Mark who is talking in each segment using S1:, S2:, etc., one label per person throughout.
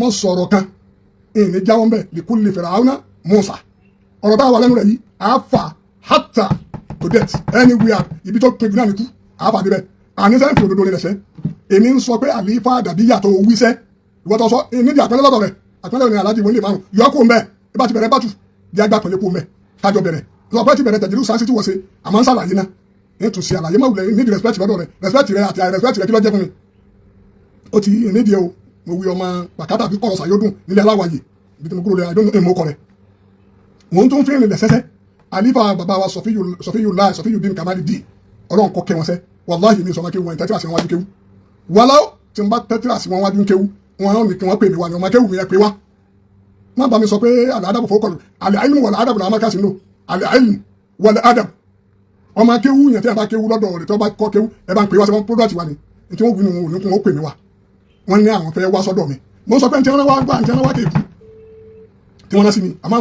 S1: mọ́ sọ̀rọ̀ kan ìní jáwọ́ mbẹ́ likulli Fir'auna Musa ọ̀rọ̀ táwa lẹ́nu rẹ̀ yìí àáfà hátà to death anywhere ibi tó pinnu náà ní kú àáfà débẹ̀ àníṣẹ́ fi òdodo nílẹ̀ ṣẹ́ èmi ń sọ pé àlífà dàbí yàtọ̀ wíṣẹ́ ìwọ́tọ̀ sọ ìnídìí àpẹẹrẹ lọ́dọ̀ rẹ̀ àpẹẹrẹ ní aláàjì wọlé márùn yọ kó mbẹ́ ibà ti bẹ̀rẹ̀ bàtù di àgbà pẹ̀lẹ́ kó mbẹ́ kájọ bẹ̀rẹ̀ lọ́pẹ́ ti bẹ̀rẹ̀ tẹ̀jẹ̀lú sáńsì tí wọ́n ṣe àmọ́ ń sàlàyé náà ní tún ṣe àlàyé máa wulẹ̀ nídìí respect lọ́dọ̀ rẹ̀ respect rẹ̀ àti respect rẹ̀ kí ló jẹ́ fún mi ó ti nídìí o mo wí ọmọ pàkátà bí kọ̀rọ̀ sàyódùn nílẹ̀ aláwàyè ibi tí mo kúrò lẹ́yìn àdónú èmo kọ̀ rẹ̀ wọ́n tún fi rìnlẹ̀ sẹ́sẹ́ àlífà bàbá wa Sọfíyùdín Kàmálì dì ọlọ́run kọ́ kẹ́ wọn sẹ́ wàláhì mi sọ ma kéwu wọn tẹ́tí àti wọn wájú kéwu wàlá tí n bá tẹ́tí àti wọn wájú kéwu wọn ní kí wọ́n pè mí wá ní ọmọ kéwu mi yẹ pé wá má bá mi sọ pé àlàádàbò fowókọlù àlàáìlmù wàlà àdàbò làwọn máa kà sí lò àlàáìlmù wàlà àdàbò ọmọ kéwu yẹn tí a bá kéwu lọ́dọ̀ rẹ̀ tí wọ́n bá kọ́ kéwu ẹ bá ń pè wá sí wọn product wa ni tí wọ́n wí nù wọn ò ní kún wọn ó pè mí wá wọ́n ní àwọn fẹ́ wá sọ́dọ̀ mi mo sọ pé ntí wọn wá gbà ntí wọn wá kéèkú tí wọ́n ná sí mi àmọ́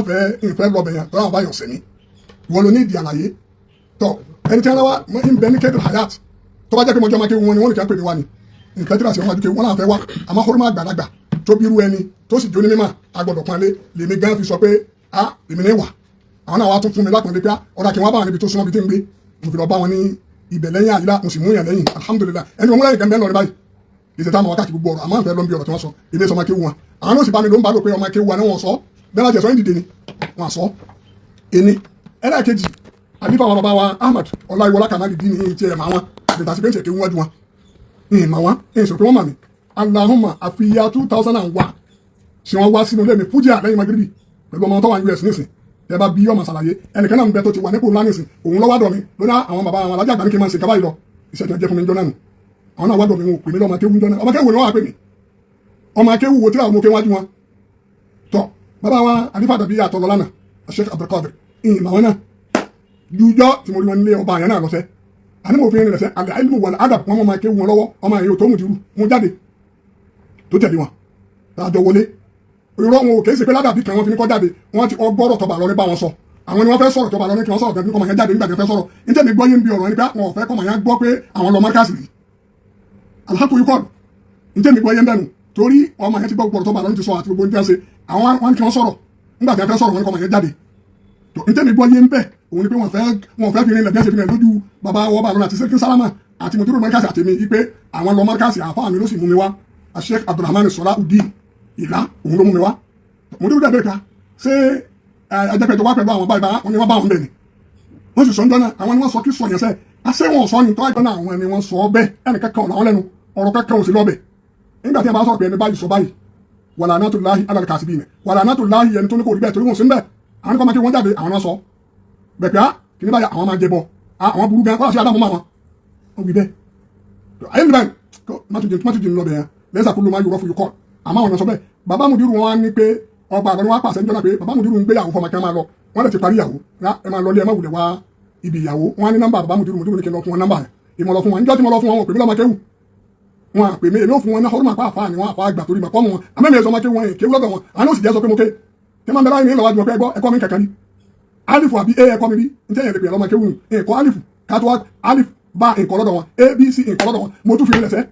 S1: ìfẹ́ lọ́bẹ̀ yẹn tọ́lá wọn bá yàn sẹ́mi ìwọ ló ní ìdí àlàyé tọ́ ẹni tí wọn wá ń bẹ ní kẹ́dùn hayat tó bá jẹ́ pé mo jọ máa kéwu wọn ni wọ́n ní kí wọ́n pè mí wá ni nǹkan tí wọ́n ṣe wọn wájú kéwu wọn náà fẹ́ wá àmọ́ hóró máa gbàlagbà tó bí irú ẹni tó sì jóni mímọ́ agbọ̀dọ̀ panlé lèmi gan fi sọ pé èmi ní wà àwọn náà wá tún fún mi lápọ̀nlé pé ọ̀dà kí wọ́n bá wọn níbi tó súnmọ́ bí tí ń gbé mo fi lọ bá wọn ní ibẹ̀ lẹ́yìn àyílá mo sì mú yàn lẹ́yìn alhamdulillah ẹni wọn múlẹ̀ ìkànnì lọ́rẹ́ báyìí ìṣẹ̀tà àwọn wákàtí gbogbo ọ̀rọ̀ àmọ́ ìfẹ́ ló ń bí ọ̀rọ̀ tí wọ́n sọ ilé sọmọ kéwu wọn àwọn náà sì bá mi ló ń bá lò pé ọmọ kéwu wa ni wọ́n sọ bẹ́ẹ̀ láti ẹ̀sọ́ ń dìde ni wọ́n sọ ẹni ẹlẹ́ẹ̀kejì àlífà wọn bàbá wa Ahmad Ọláyíwọlá Kàmálì dín ní ti ẹ̀ máa wọn àdètàsí bẹ́ẹ̀ kéwu wájú wọn ìmọ̀ wọn èso pé wọ́n mà mí Allahumma àfihàn 2001 ṣe wọ́n wá sínú ilé mi fújì àlẹ́yìn magiribi pẹ̀lú ọmọ tó wà ní US nísìn ẹ bá bí ọmọ ṣàlàyé ẹnìkan náà ń bẹ tó ti wà nípò ńlá nísìn òun lọ́wọ́ dọ̀ mi lónà àwọn bàbá àwọn alájà àgbà ní kí n máa ṣe kábàáyì lọ ìṣẹ́jú ẹjẹ́ fún mi jọ náà nù àwọn náà wá dọ̀ mi wọn ò pè mí lọ́mọ akéwu jọ náà ọmọ akéwu ni wọ́n wà pè mí ọmọ akéwu wo tí àwọn ọmọ akéwu wájú wọn tọ bàbá wa àlífà dàbí àtọ̀lọ́ lánàá Sheikh Abdulkadir ìyìn àwọn náà jújọ́ tí mo rí wọn nílé ọba àyàn náà lọ́sẹ̀ àní mo fi rìn lẹ́sẹ̀ al-ilmu wal-adab wọn máa kéwu wọn lọ́wọ́ ọmọ àyè tó mú ti rú mú jáde tó tẹ̀lé wọn tàjọ wọlé irọ́ wọn ò kèé ṣe pé ládàbí kan wọn fi ní kọ́ jáde wọn ti ọgbọ́rọ̀ tọba lọ ní bá wọn sọ àwọn ni wọn fẹ́ sọ̀rọ̀ tọba lọ ní kí wọn sọ̀rọ̀ gẹ́gẹ́ kọ́mọ yẹn jáde nígbà tí wọn fẹ́ sọ̀rọ̀ níta mi gbọ́ yé ń bi ọ̀rọ̀ ẹni pé wọn ò fẹ́ kọ́mọ yẹn gbọ́ pé àwọn lọ mọ́kàsì rí alhakuyi kọ́ọ̀dù níta mi gbọ́ yé ń bẹ̀nu torí ọmọ yẹn ti gbọ́ gbọ́rọ̀ tọba lọ ní ti sọ àti gbogbo níta ṣe àwọn wọn kí wọn sọ̀rọ̀ nígbà tí wọn fẹ́ sọ̀rọ̀ wọn ni kọ́mọ yẹn jáde níta mi gbọ́ yé ń bẹ̀ òun ni pé wọn fẹ́ fi rinlẹ̀ bí wọn ṣe fi rinlẹ̀ lójú bàbá wọ́n bá lọ́nà àti sẹ́kí sálámà àti mọ̀tòrò mọ́kàsì àti mi pé àwọn lọ mọ́kàsì àfáà mi ló sì mú mi wá Sheikh Abdulrahman Salahuddin ìlà òun ló mú mi wá mo dúró dẹ́gbẹ́ ká ṣé ajẹ́pẹ̀jọ wá pẹ̀lú àwọn báyìí bá wọn ni wọ́n bá wọn bẹ̀ ni wọ́n sì sọ ńjọ́ náà àwọn ni wọ́n sọ kí sọ yẹn sẹ́ àṣẹ wọn sọ ni tọ́ àjọ náà àwọn ni wọ́n sọ bẹ́ẹ̀ ẹnì kankan làwọn lẹ́nu ọ̀rọ̀ kankan ò sí lọ́bẹ̀ nígbà tí a bá sọ̀rọ̀ pé ẹni báyìí sọ báyìí wàlà anatullahi alal kasibin wàlà anatullahi ẹni tó ní kò rí bẹ́ẹ̀ torí wọn sí ń bẹ́ẹ̀ àwọn kan máa kí wọ́n jáde àwọn náà sọ bẹ̀pẹ̀ á kì ní báyà àwọn máa jẹ bọ àwọn burú gan kọ́lá sí adáhùn máa wọn ó wí bẹ́ẹ̀ ayé mi báyìí má tún jìn lọ́bẹ̀ yẹn lẹ́sà kúlù máa yọrọ fún yìí kọ́ àmọ́ àwọn sọ bẹ́ẹ̀ bàbá mudiru wọn ní pé ọba àgbà ni wọn pàṣẹ níjọ́ náà pé bàbá mudiru ń gbéyàwó fọmọ kí wọn máa lọ wọn lè ti parí ìyàwó ẹ máa lọ ilé ẹ má wulẹ̀ wá ibi ìyàwó wọn ní nọ́mbà bàbá mudiru ní kí n lọ fún wọn nọ́mbà ìmọ̀ lọ fún wọn níjọ́ tí mo lọ fún wọn wọn pè mí lọ́mọ kéwù wọn àpè mí èmi ò fún wọn náà ọdún màpá àfa ni wọn àfa àgbà torí màpọ́ wọn àmẹ́mi ẹ̀sọ́ máa kéwù wọn kéwù lọ́dọ̀ wọn àwọn ó sì jẹ́ sọ pé mo ké tí máa ń bẹ láyé ní ìlọ́wájú ọ̀pẹ́ ẹ̀kọ́ mi kankan ni alifu àbí a ẹ̀kọ́ mi rí n tẹ́yẹ̀ lè pè lọ́mọ kéwù ẹ̀kọ́ alifu kátó alif bá nǹkan lọ́dọ̀ wọn abc nǹkan lọ́dọ̀ wọn mo tún fi lẹ́sẹ̀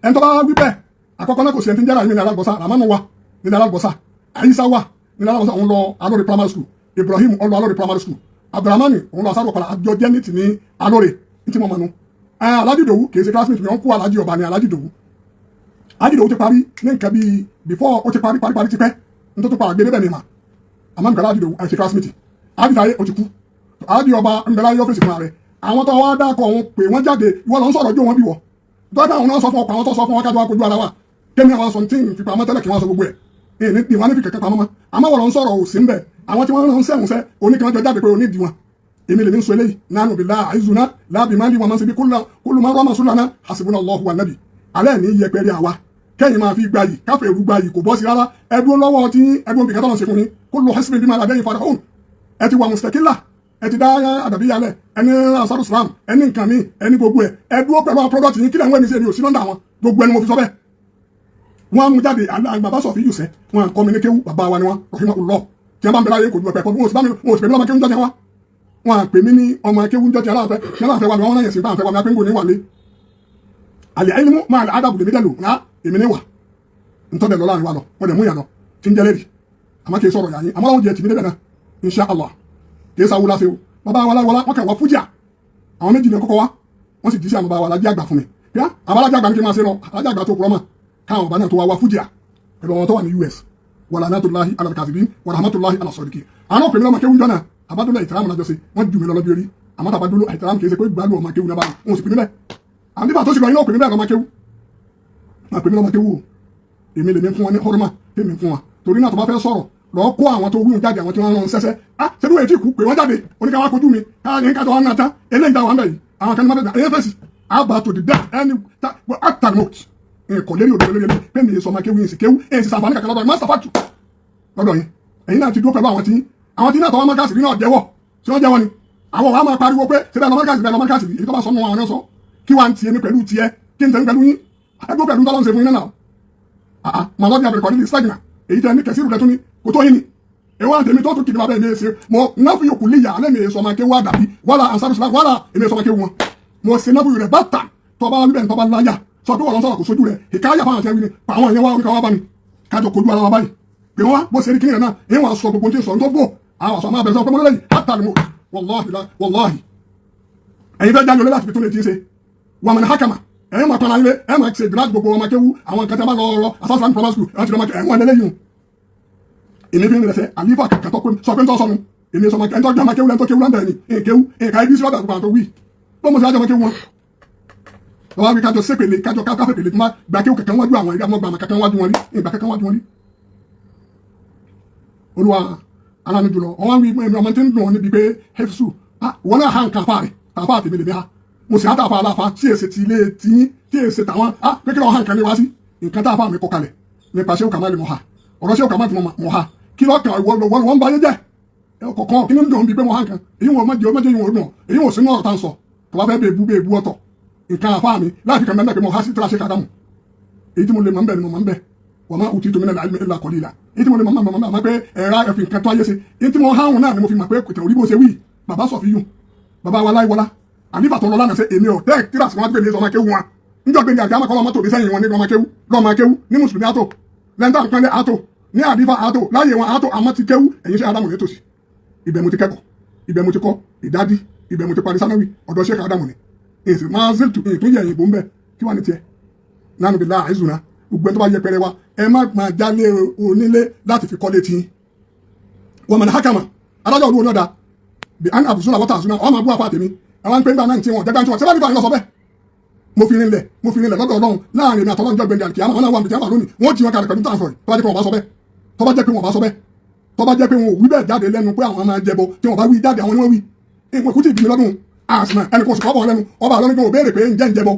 S1: ẹni tó bá wí bẹ́ẹ̀ àkọ́kọ́ náà kò sí ẹni tí ń jára ní alágbọ̀sá ramanu wa ní alágbọ̀sá ayisa wa ní alágbọ̀sá òun lọ alóore primary school ibrahim òun lọ alóore primary school abdulrahman òun lọ asáró ọ̀pàlà àjọ jẹ́nìtì ní alóore ní tí mo mọ̀ nù alájìdòwú kì í ṣe classmate mi wọ́n kó alájì ọba ní alájìdòwú alájìdòwú ti parí ní nǹkan bíi before ó ti parí ti pẹ́ nítorí tó para gbé débẹ̀ ní ma àmọ́ nǹkan alájìdòwú àìṣe classmate alájìdáyé ó ti kú alájì ọba ń bẹ láyé ọ́fíìsì fúnra rẹ̀ àwọn tó wá dákọ̀ òun pé wọ́n jáde ìwọ lọ ń sọ̀rọ̀ jó wọn bí wọ́ dọ́tà àwọn náà sọ fún ọkọ̀ àwọn tó sọ fún wọn kájọ wá kojú ara wa kémi àwọn sọ tí ń fi pamọ́ tẹ́lẹ̀ kí wọ́n sọ gbogbo ẹ̀ èyí ní wọn ní fi kẹ̀kẹ́ pamọ́ mọ́ àmọ́ wọ́n lọ ń sọ̀rọ̀ òsì ń bẹ̀ àwọn tí wọ́n ń sẹ́wọ̀n sẹ́ oníkanjọ jáde pé onídìí wọn èmi lè ní sọ eléyìí nánú bí láàzúná láàbì máa ń lé wọn máa ń ṣe bí kúlù máa ń rọ́mà súnlá náà hasibuna Allahu wa nabi alẹ́ ní yẹpẹrẹ àwa kẹ́yìn máa fi gbayì káfẹ́ ìrú gbayì kò bọ́ sí rárá ẹdún lọ́wọ́ tí ẹdún bìkátà lọ sí fún mi kúlù hasibin bí máa làdẹ́yìn farahun ẹ ti wà mustakila ẹ ti dá àdàbíyalẹ ẹni asadu islam ẹni nǹkan mi ẹni gbogbo ẹ dúró pẹ̀lú àwọn product yìí kílẹ̀ ń wẹ́ mi sí èmi ò sí lọ́ndà wọn gbogbo ẹni mo fi sọ bẹ́ẹ̀ wọn mú jáde bàbá sọ̀fì yù sẹ́ wọn kọ́ mi ní kéwù bàbá wa ni wọn rahimahullah tí wọn bá ń bẹ̀rẹ̀ ayé kò ju ẹ̀pẹ̀ pọ̀ wọn ò sì pè mí lọ́mọ kéwù jọ́jà wa wọn pè mí ní ọmọ kéwù jọ́jà aláàfẹ́ wa ni wọn náà yẹ̀ sí bá àfẹ́ wa ni apẹ́ngò ní wàlé àlẹ́ ayélujára máa àdàbò lèmi dẹ́lu ná èmi ní wà ntọ́dẹ̀ lọ láàrin wa lọ wọ́n dẹ̀ mú yàn lọ tí ń jẹ́ lẹ́rìí àmọ́ kì í sọ̀rọ̀ yàyín àmọ́ láwọn jẹ́ tìmí débẹ̀ náà insha Allah kì í sáwó láṣẹ o bàbá wa láwọlá wọn kàn wá fújà àwọn méjì ní kọ́kọ́ wá wọ́n sì jíṣẹ́ àwọn bàbá wa lájẹ́ àgbà fún mi yá àwọn alájà àgbà ní kí n máa ṣe lọ alájà àgbà tó kúrọ́ mà káwọn bàbá náà tó wá fújà pẹ̀lú àwọn tó wà ní US walanatullahi ala al-kadhibin wa rahmatullahi ala as-sadiqin àwọn òkè mi lọ́mọ kéwú jọ́nà àbádọ́lá ìtìrámù náà jọ sí wọ́n jù mí lọ lọ́bí orí àmọ́ tàbádọ́lá ìtìrámù kì í ṣe pé gbàlú ọmọ kéwú náà bá wọn sì pè mí bẹ́ẹ̀ àwọn nígbà tó sì lọ yín náà pè mí bẹ́ẹ̀ lọ́mọ kéwú máa pè mí lọ́mọ kéwú o èmi lèmi fún wọn ní hóró tèmi fún wa torí náà tó bá fẹ́ sọ̀rọ̀ lọ́ọ́ kó àwọn tó wíwọ̀n jáde àwọn tí wọ́n rán sẹ́sẹ́ ṣé bí wọ́n ti kú pé wọ́n jáde oníkàwá kojú mi káyọ̀ kájọ wọn náà tán eléyìí táwọn bẹ̀ yìí àwọn kan ní máa bẹ̀ fẹ́sì àbá to the death ẹni àtàlmọ́t kò lérí òdòdó lérí pé mi sọ ma kéwu yìí sì kéwu èyí sì sàǹfààní kankan lọ́dọ̀ master factory lọ́dọ̀ yìí ẹ̀yin náà ti dúró pẹ̀lú àwọn tí náà tọwọ́ mọ́kàsì náà jẹ́wọ́ tí wọ́n jẹ́wọ́ ni àwọn wa máa pariwo pé ṣe bẹ́ẹ̀ lọ mọ́kàsì èyí tó bá sọ nù àwọn náà sọ kí wàá ń tiẹ̀ ní pẹ̀lú tiẹ̀ kí n tẹ̀ ní pẹ̀lú yín ẹgbẹ́ pẹ̀lú tọ́lọ́ ń ṣe fún yín náà màlọ́dí abẹ́rẹ́ kọ́ni stagna èyí tẹ̀ ní kẹsìrù tẹ̀ tún ní kò tó yín ni ewa tèmi tó tún kìdí bàbá èmi ṣe mo náfi yòókù líyà alẹ́ mi sọ ma ké wá dàbí wàlà ansarusala wàlà èmi sọ ma ké wọn mo ṣe náfi rẹ̀ bá tà tọ́ba níbẹ̀ tọ́ba láyà sọ pé wọ́n sọ̀rọ̀ kò sójú rẹ̀ ìkáyà fáwọn àti ẹ̀wìn ni pa àwọn ìyẹn wá oníkà wá bá mi kájọ kojú ara wa báyìí pé wọ́n wá bó ṣe rí kíni rẹ̀ náà èyí wọ́n sọ gbogbo tí sọ tó bò àwọn àṣọ máa bẹ̀rẹ̀ sọ pé mo lélẹ́yìn àtàlùmọ̀ wàláhì ẹ̀yin fẹ́ jáde olé láti fi tún lè ti ṣe wà mọ̀ ní hákàmà ẹ̀yin máa tọ́ra nílé ẹ̀ máa ṣe ìdílá gbogbo ọmọ kéwú àwọn kan tẹ́ bá lọ asọ́sọ́ ní primary school ẹ̀ ti lọ́mọ ẹ̀wọ̀n ẹlẹ́yìn èmi fi ń rẹ̀ sẹ́ àlífà kàkà tó pé sọ pé ń tọ́ sọnù èmi sọ ma ẹni tó gbé ọmọ kéwú lẹ́ni tó kéwú lẹ́ndà ẹni kéwú ẹ̀ka ibi sí ọ̀dà àgbà tó wí bó mo sì ájọ ọmọ kéwú wọn. lọ́wọ́ wí kájọ sépèlé kájọ káfẹ́ pèlé tí wọ́n gba kéwú kankan wájú àwọn ẹ̀dá wọn gba àmà kankan wájú wọn rí ìgbà kankan wájú wọn rí. olúwa alámi jùlọ ọwọ́n wí ẹ̀mí ọmọ tí ń dùn ọ níbi pé hefsu wọn náà hàn kàfà rẹ̀ kàfà tèmi lè mi ha mo sì àtàfà aláfa tí èsè ti ilé tiyín tí èsè tàwọn pé kí lọ́ọ́ hàn kan ní wá sí nǹkan tá a fà mí kọ kalẹ̀ nípa ṣé ó kà má lè mọ̀ ha ọ̀rọ̀ ṣé ó kà má ti mọ̀ ha kí lọ́ọ́ kan wọ́n bá yé jẹ́ kọ̀ọ̀kan kí ní dùn bí pé wọ́n hàn kan èyí wọ́n má jẹ́ yìí wọ́n dùn èyí wọ́n sínú ọ̀rọ̀ tá ń sọ tó bá fẹ́ bẹ́ẹ̀ bu ọ̀tọ̀ nǹkan àfa mi láti kàn mẹ́mẹ́ pé mo há sí tíra ṣe kàdámù èyí tí mo lè mọ̀ ń bẹ̀ ni mo mọ̀ ń bẹ̀ wọ́n má utí tómi náà ìlà kọ́lí la èyí tí mo lè mọ̀ pé ẹ̀rá ẹ̀fìn nǹkan tó ayé ṣe èyí tí mo hàn náà ni mo fi mọ̀ pé kò tẹ̀ orí bó ṣe wí bàbá sọ̀ fi yùn bàbá wa láìwọlá àlífà tó lọ lánàá sẹ èmi ò tẹ́ tíra sí wọn gbé mi sọ ọmọ kéwù wọn níjọ́ gbé ní àgbà àmọ́ kọ́ ọmọ tó bí sẹ́yìn wọn ní lọ́mọ kéwù ní mùsùlùmí àtò lẹ́ńtà nǹkan ní àtò ní àlífà àtò láyé wọn àtò àmọ́ ti kéwù ẹ̀yin ṣe Ádámù ní tòsí ibẹ̀ mo ti kẹ́kọ̀ọ́ ibẹ̀ mo ti kọ́ ìdádí ibẹ̀ mo ti parí sánáwì ọ̀dọ̀ ṣe Ádámù ni èsì máa zèl tù èyí tó yẹ ìbò ń bẹ kí wà ní tiẹ̀ nánú bí láà àìzùnà gbogbo ẹni tó bá yẹ pẹrẹ wa ẹ má máa jálé onílé láti fi kọ́lé tiyín wọ́n mọ̀ ní hákàmà adájọ́ olú oníọ̀dà bí an àbùsùn àwọ̀tà àṣùnà ọmọ àbúrò àfà tèmi àwọn pé ńgbà náà tí wọn jẹgbà tí wọn ṣẹlẹ̀ nípa ìlọsọ bẹ́ẹ̀ mo fi rinlẹ̀ lọ́dọ̀ Ọlọ́run láàrin èmi àtọlọ́run jọ gbẹndẹ àkíyàmọ àwọn náà wà níbi tí wọn wà lónìí wọn jí wọn kalẹ̀ pẹ̀lú tàn sọ yìí tó bá jẹ́ pé wọn bá sọ bẹ́ẹ̀ tó bá jẹ́ pé wọn ò wí bẹ́ẹ̀ jáde lẹ́nu pé àwọn máa jẹbọ tí wọn bá wí jáde àwọn ni wọn wí ìpín kútì ìbí mi lọ́dún àsìmọ ẹnì kan sùpọ̀ lẹ́nu ọba àlọ́ ní kí wọn béèrè pé ǹjẹ́ ń jẹbọ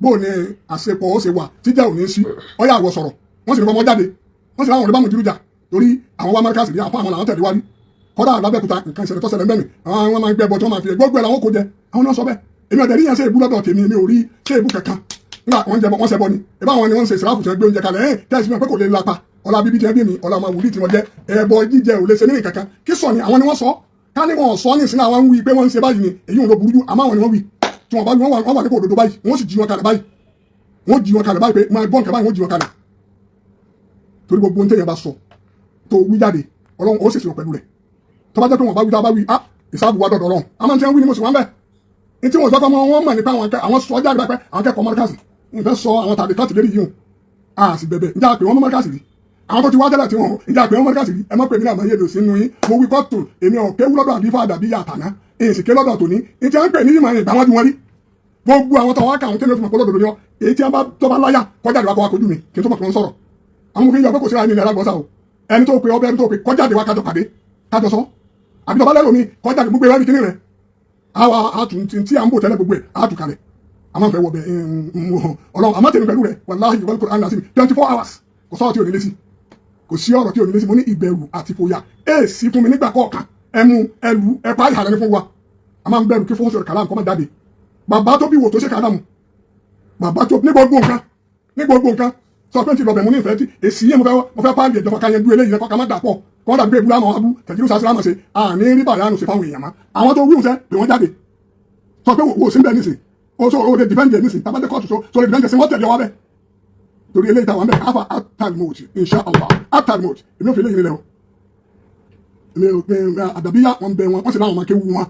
S1: bó ni àṣepọ̀ ó ṣe wà tíjẹ́ òní sí ọyá àwọ̀ sọ̀rọ̀ wọ́n sì ní ọmọ jáde wọ́n sì láwọn olùbámu dìrújà torí àwọn wa márkàsì ní àfọ àwọn làwọn tẹ̀lé wárí kọ́dà lábẹ́kúta nǹkan ìṣẹ̀lẹ̀ tó ṣẹlẹ̀ mẹ́rin àwọn máa ń gbẹ́bọ tí wọ́n máa fi gbogbo ẹ̀ làwọn kò jẹ àwọn náà sọ bẹ́ẹ̀ èmi ọ̀dẹ̀ ríyàn ṣe ìbú lọ́dọ̀ tèmi mi ò rí ṣe ìbú kankan nígbà wọ́n jẹbọ wọ́n ṣẹbọ ni ìbá wọn ni wọ́n ń ṣe ìsìláàfù tí wọ́n gbé oúnjẹ kalẹ̀ tẹ́sí mi pé kò lè lapa ọlá bíbí tí wọ́n bí mi ọlá ọmọ wùlí tí wọ́n jẹ ẹbọ jíjẹ ò lè ṣe nínú kankan kí sọ ni àwọn ni wọ́n sọ ká ní wọn sọ ní ìsinmi àwọn ń wí pé wọ́n ń ṣe báyìí ni èyí ò lọ burú jù àmọ́ àwọn ni wọ́n wí tí wọ́n bá wọ́n wà nípò òdodo báyìí wọ́n sì jí wọn kalẹ̀ báyìí wọ́n jí wọn kalẹ̀ báyìí pé máa gbọ́ nǹkan báyìí wọ́n jí wọn kalẹ̀ torí gbogbo ohun tẹ́yẹ bá sọ tó wí jáde Ọlọ́run ó sì sọ pẹ̀lú rẹ̀ tó bá jẹ́ pé wọ́n bá wí tá a bá wí ìsáàbù wa dọ̀dọ̀ Ọlọ́run a máa ń tẹ́ ń wí ní mo sì wá ń bẹ̀ ní tí wọ́n sọ fún wọn mọ̀ nípa àwọn sọ jáde pé àwọn kẹ́kọ̀ọ́ mọ́ríkàsì nǹkan sọ àwọn tàbí káàtì lérí yìí hùn a sì bẹ̀bẹ̀ níjà pé wọ́n mọ́ríkàsì rí àwọn tó ti wá tẹ́lẹ̀ tí wọ́n níjà pé wọ́n mọ́ríkàsì rí ẹ mọ́ pé mi náà máa yé lò sínú yín mo wí kọ́tù èmi ò kéwú lọ́dọ̀ àdífà àdàbí yàtàná èyí sì ké lọ́dọ̀ tòní ní tí wọ́n ń pè ní ìmọ̀ ìgbà wọn ju wọn rí gbogbo àwọn tọwọ́ kà àwọn tẹ́lẹ̀ fún ọ̀pọ̀lọpọ̀ lórí ọ èyí tí wọ́n bá tọ́ba láyà kọjá ìwà kọwà kojú mi kí n tó mọ̀ kí wọ́n sọ̀rọ̀ àwọn òfin yọ pé kò sí ara ní ilẹ̀ alágbọ̀nsá o ẹni tó pe ọbẹ̀ ẹni tó pe kọjá ìwà kájọ pàdé kájọ sọ àbí tọ́ba lẹ́lòmí kọjá gbogbo ìwà kíní rẹ̀ àwa àtún tí à ń bò tẹ́lẹ̀ gbogbo ẹ̀ àtúkalẹ̀ àmọ́ fẹ́ wọ bẹ̀ Ọlọ́run àmọ́ tèmi pẹ̀lú rẹ̀ wàláhì wal Qur'an lásìmí 24 hours kò sọ́ọ̀ tí ò ní lé sí kò sí ọ̀rọ̀ tí ò ní lé sí mo ní ìbẹ̀rù àti fòyà èsì fún mi nígbà kọ̀ọ̀kan ẹmu ẹlù ẹ̀pá ìhàlẹ́ ní fún wa a máa ń bẹ̀rù kí fún sọ̀rọ̀ kàlámù kọ́ máa jáde bàbá tó bí wò tó ṣe kàlámù bàbá tó ní gbogbo nǹkan sọ pé ti lọ bẹ̀ mú ní ìfẹ́ tí èsì yẹn mo fẹ́ pàálí ẹ̀jọba ká yẹn dú eléyìí lẹ́kọ̀ọ́ ká má dà pọ̀ kọ́ dàbí pé ebúlá máa bú tẹ̀jú sásí lámà ṣe àní rí bàyánù ṣe fáwọn èèyàn má àwọn tó wíwùn sẹ́ pé wọ́n jáde sọ pé wò sí bẹ́ẹ̀ nísìn ó lè dìfẹ́ǹdì ẹ̀ nísìn tábàdé kọ́ọ̀tù tó lè dìfẹ́ǹdì sí wọ́n tẹ̀lé wa bẹ́ẹ̀ torí eléyìí táwọn bẹ́ẹ̀ afa atalmot insha allah atalmot èmi ò fi eléyìí nílẹ̀ o èmi ò pé àdàbíyá wọn bẹ wọn sì láwọn máa kéwu wọn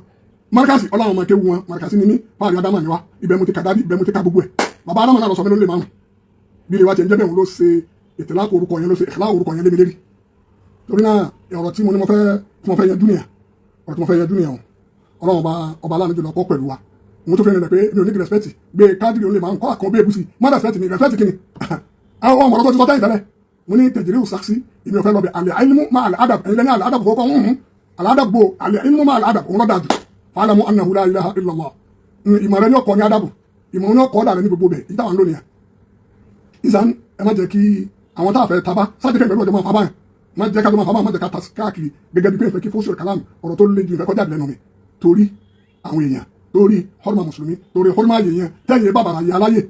S1: marikasi ọlọ́run máa kéwu wọn marikasi ni mí fáàrí adama ni wa ibẹ̀ mo ti kàdá ibẹ̀ mo ti ka gbogbo ẹ̀ bàbá adama náà lọ sọ mi ló lè máa mú bí ilé wa ti ń jẹ́ bẹ́ẹ̀ wọn ló ṣe ìtìlá orúkọ yẹn ló ṣe ìkìlá orúkọ yẹn lé mi lérí torí náà ọ̀rọ̀ tí mo ní mo fẹ́ yanjú nìyẹn ọ̀rọ̀ tí mo fẹ́ yanjú nìyẹn ọlọ́run ọba aláàánú jùlọ kọ́ pẹ̀lú wa mo tún fẹ́ rẹ̀ pé mi ò ní respect gbé káàdìrì olè máa ń kọ́ àkọ́ bẹ́ẹ̀ bùsì má respect ni respect kí ni àwọn ọmọ ọ̀rọ̀ tó ti sọ tẹ́yìn tẹ́lẹ̀ mo ní tẹ̀jìrì òsàksí èmi ò fẹ́ lọ bẹ̀ àlẹ́ àìlímú má àlẹ́ àdàb ẹ̀yin lẹ́ni àlẹ́ àdàb kọ́kọ́ àlẹ́ àdàb bò àlẹ́ àìlímú má àlẹ́ àdàb òun lọ́ dájú fàálàmú annahu la ilaha illallah ìmọ̀ rẹ ní ọkọ̀ ní àdàbò ìmọ̀ ní ọkọ̀ dàrẹ́ ní gbogbo bẹ̀ ìta wọn lónìí ìsàn ẹ má jẹ́ kí àwọn tá a fẹ́ taba sáàjẹ́ fẹ́ ìgbẹ́lú ọjọ́ máa fa báyìí má jẹ́ ká tó máa fa báyìí má jẹ́ ká ta káàkiri gẹ́gẹ́ bí pé ìfẹ́ kí fóṣù kàlám ọ̀rọ̀ tó le jù ìfẹ́ kọjá lẹ́nu mi torí àwọn èèyàn torí hórmà mùsùlùmí torí hórmà yèèyàn tẹ́yìn bàbàrà yẹ aláyè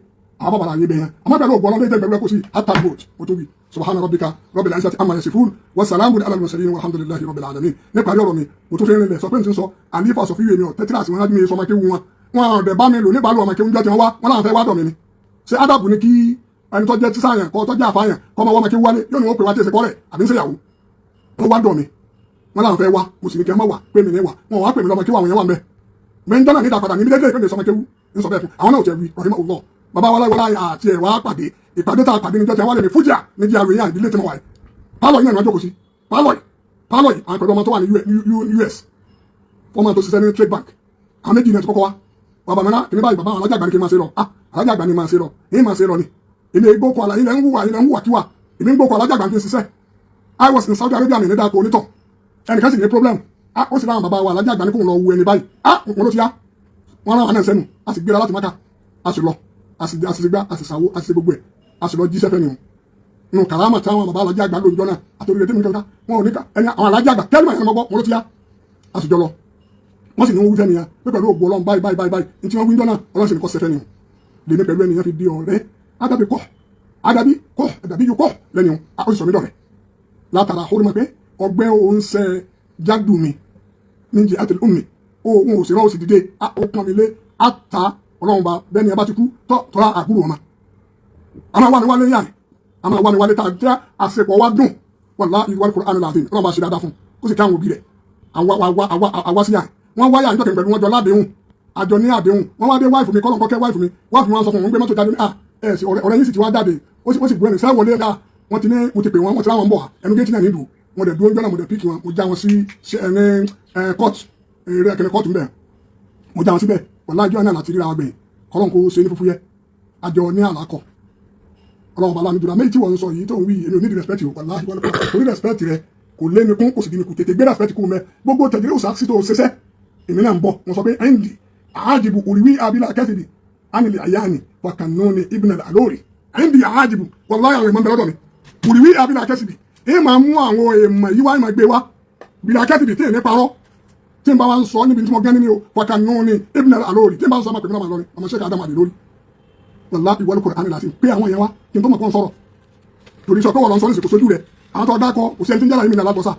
S1: àwọn bàbàrà yẹ bẹ̀yẹn àmọ́ pẹ̀lú ògbọ́n lọ́dẹ́ ìgbẹ́gbẹ́ kò sí atabot mo tóbi subhana rabbika rabbil izzati amma yasifun wa salamun ala al-mursalin walhamdulillahi rabbil alamin nípa ọ̀rọ̀ mi mo tó fẹ́ rìn lẹ̀ sọ pé n ti sọ àlífà sọ fíwèé mi ọ̀ tẹ́tíláàsì wọn láti mi sọ ọmọkéwu wọn ọ̀dẹ̀ bá mi lò nípa lu ọmọkéwu jọ́ ti wọn wá wọn láwọn fẹ́ wá dọ̀ mi ni ṣé ádàbù ni kí ẹni tó jẹ́ tísáyàn kọ́ tó jẹ́ àfáyàn kọ́ máa wá ọmọkéwu wálé yóò ní wọ́n pè wá tí èsì kọ́lẹ̀ àbí ń ṣèyàwó wọ́n wá dọ̀ mi wọn láwọn fẹ́ wá mo sì ní kẹ́ mọ́ wà pé mi ní wà wọn wá pè mí lọ́mọkéwu àwọn yẹn wà ń bẹ́ mẹ́ńdọ́nà ní ìdàpadà ní mílíọ̀nù ìpínlẹ̀ sọmọkéwu ń sọ bẹ́ẹ̀ fún àwọn náà ò tẹ̀ wí rahima allah bàbá wa láyé àti ẹ̀wà pàdé ìpàdé tá a pàdé níjọ́ tí wọ́n lè ní fújà ní di àròyìn àìdílé tí mo wà yìí pálọ̀ yìí náà ni wọ́n jókòó sí pálọ̀ yìí àwọn pẹ̀lú ọmọ tó wà ní US wọ́n máa tó ṣiṣẹ́ ní trade bank àwọn méjì náà ti kọ́kọ́ wá bàbá mi náà kìíní báyìí bàbá àwọn alájà àgbà ni kí n máa ṣe lọ alájà àgbà ni máa ṣe lọ èyí máa ṣe lọ ni èmi gbókò àlà ilẹ̀ ń hùwà kíwà èmi ń gbókò alájà àgbà fi ṣiṣẹ́ I was in Saudi Arabia mi ní dáko onítọ̀ ẹnìkan sì ní problem ó sì láwọn bàbá wa alájà àgbà ní kò ń lọ wu ẹni báyìí wọn ló ti yá wọn láwọn náà sẹ́nu a sì gbéra láti Mákà a sì lọ àṣìṣègbà àṣìṣàwò àṣìṣe gbogbo ẹ̀ àṣìlọ jíṣẹ́ fẹ́ ni o nù kàrámà táwọn bàbá alájà àgbà lójújọ́ náà àtòrí rẹ̀ tẹ́mi kankan wọn ò ní ká ẹni àwọn alájà àgbà tẹ́lẹ̀ máa ń gbọ́ wọn ló ti yá àṣìjọ lọ wọ́n sì ní wọ́n wí fẹ́ nìyẹn pé pẹ̀lú ògbó ọlọ́run báyìí ní tí wọ́n wí jọ́ náà ọlọ́run sì ní kọ́ sẹ́fẹ́ ni o lè ní pẹ̀lú ẹnìyẹn fi di ọ̀rẹ́ ádàbí yóò kọ́ lẹ́ni o ó sì sọ mí dọ̀rẹ́ látara orí mọ̀ pé ọgbẹ́ òun sẹ́ jádùn mi ní jẹ́ àtẹlẹ́ òun mi òun ò sì rán òsì dìde ó pọn mi lé àtà ọlọ́run bá bẹ́ẹ̀ ni ẹ bá ti kú tọ́ra àbúrò ọmọ a máa wá ní wálé yáà a máa wá ní wálé tá a jẹ́ àṣepọ̀ wá dùn wallahi ìwà Al-Qur'an al-Azim ọlọ́run bá ṣe dáadáa fún ó sì ká àwọn òbí rẹ̀ àwa sí yáà wọ́n wáyà níjọ́ kẹ̀kẹ́ pẹ̀lú wọn jọ ládéhùn àjọ ní àdéhùn wọ́n wá dé wáìfù mi kọ́lọ̀ kọ́kẹ́ wáìfù mi wọn sọ fún wọn gbé mọ́tò jáde ní ọ̀rẹ́ yìí sì ti wá jáde ó sì bu ẹni sẹ́ wọlé ká wọ́n ti ní mo ti pè wọ́n ti láwọn bọ̀ ẹnu géètì náà nídùú mo dẹ̀ dúró jọ́nà mo dẹ̀ píkì wọn mo já wọn sí ẹni kọ́ọ̀tù eré ẹ̀kẹ́ni kọ́ọ̀tù mbẹ́ mo já wọn síbẹ̀ wallahi ìjọ náà láti ríra wa gbẹ̀yìn kọ́lọ́n kó ṣe ní fúfú yẹ àjọ ní àlàkọ̀ ọlọ́run bàlá mi dùn àmì tí wọ́n ń sọ yìí tó ń wí èmi ò ní di respect o wallahi torí respect rẹ kò lé mi kún kò sì di mi kù tètè gbé respect kú mẹ gbogbo tẹ̀lé òsà sí tó ṣẹṣẹ́ èmi náà ń bọ̀ wọ́n sọ pé ẹ̀ǹdì àájìbù òrìwí abilà kẹ́sìdì ánìlẹ̀ àyáàni wàkànnọ́ni ibn al-alori ẹ̀ǹdì àájìbù wallahi àwọn ìmọ̀ ń bẹ lọ́dọ̀ mi òrìwí abilà kẹ́sìdì èyí máa mú àwọn èèmọ̀ yìí wá ìmọ̀ gbé wá bìlà kẹ́sìdì tí èmi parọ́ tí n bá wa ń sọ níbi tí mo gán ní o wàkànnọ́ni ibn al-alori tí n bá ń sọ ọmọ pẹ̀lú ọmọ lọrin ọmọ sẹ́ka adamu àdìlórí wallahi wal Qur'an láti pé àwọn yẹn wá kí n tó mọ̀ kọ́ sọ̀rọ̀ torí sọ pé wọ́n lọ sọ ní ìsìnkú sójú rẹ̀ àwọn tó dákọ̀ kò sí ẹni tí ń jẹ́ láyé mi ní alágbọ́sà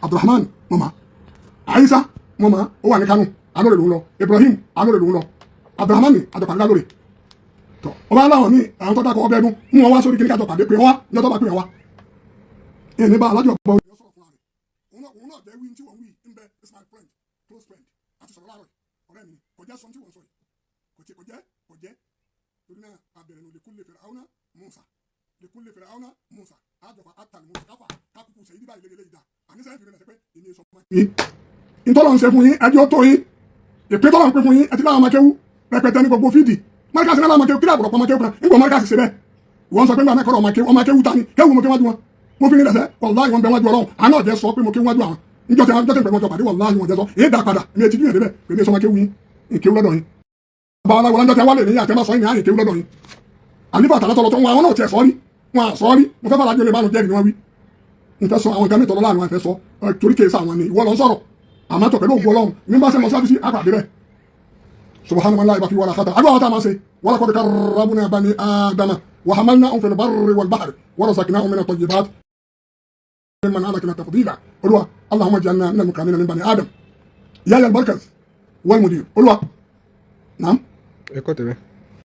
S1: Abdulrahman mọ̀mọ́ Aisha mọ̀mọ́ ó wà ní Kánò alóore lòún lọ Ibrahim alóore lòún lọ Abdulrahman ní àjọpàdé alóore tọ́ ọba aláwọ̀ ní àwọn tó dákọ̀ ọbẹ̀ ẹnu mú wọn wá sórí kíní kájọpàdé pé wá ní ọjọ́ bá pè wá ẹni bá alájọ gbọ́ òun náà jẹ́ wí tí wọ́n wí ń bẹ is my friend close friend àti sọ̀rọ̀ láàrọ̀ ọ̀rẹ́ mi kò jẹ́ sọ tí wọ́n sọ yìí kò jẹ́ torí náà abẹ̀rẹ̀ ló likulli fir'auna Musa àjọpá àtàlù Musa káfà kákùkù sẹ́yìn báyìí lélẹ́yìí dá àní sẹ́yìn fìrìnà sẹ́pẹ́ èmi sọ fún yín. ìtọ́lọ̀ ń ṣe fún yín ẹjọ́ tó yín ìpín tọ́lọ̀ ń pín fún yín ẹtí láwọn amákéwú rẹpẹtẹ ní gbogbo fídì máríkàsì náà amákéwú kílà àbùrọ̀pọ̀ amákéwú kan nígbà máríkàsì ṣe bẹ́ẹ̀ ìwọ́n sọ pé nígbà mẹ́kọ̀ọ́ amákéwú ta ni kéwù mo kéwájú wọn mo fi ní lẹ́sẹ̀ wàláhì wọn bẹ wájú ọlọ́run àná ọ̀jẹ̀ sọ pé mo kéwájú àwọn níjọ́ tí pẹ̀lú ọjọ́ pàdé wàláhì wọn jẹ́ sọ èé dá padà èmi ètí júyàn débẹ̀ pèmí sọ amákéwú yín ìkéwú lọ́dọ̀ yín bàbá aláwọ̀ lọ́jọ́ tí wọ́n lè ní àtẹ́mọ́ sọ yín ní àyè kéwú lọ́dọ̀ yín àlífà àtàlátọ̀lọ́ tó ń wá àwọn náà tiẹ̀ sọ́ọ́rí wọn àsọ́ọ́rí mo fẹ́ fàlájú olè bánu jẹ́rìí ni wọ́n wí nǹkan sọ àwọn ìgbà mẹ́tọ̀ọ́ láàrin wọn fẹ́ sọ torí kéésà àwọn ni ìwọ lọ sọ̀rọ̀ àmọ́ tọ̀ pẹ̀lú ògbó ọlọ́run ní bá ṣe mọ sábìsì àpàdé rẹ̀ subhanallahi wa fi wàlá kátà àdúrà tá a máa ṣe wa laqad karramna bani adama wa hamalnahum fil barri wal bahri wa razaqnahum min at-tayyibat mimman ahlakna tafdila olúwa allahumma ij'alna min al-mukramina min bani adam ya al-markaz wal mudir olúwa naam.
S2: ẹ kọ́ tẹ̀lé.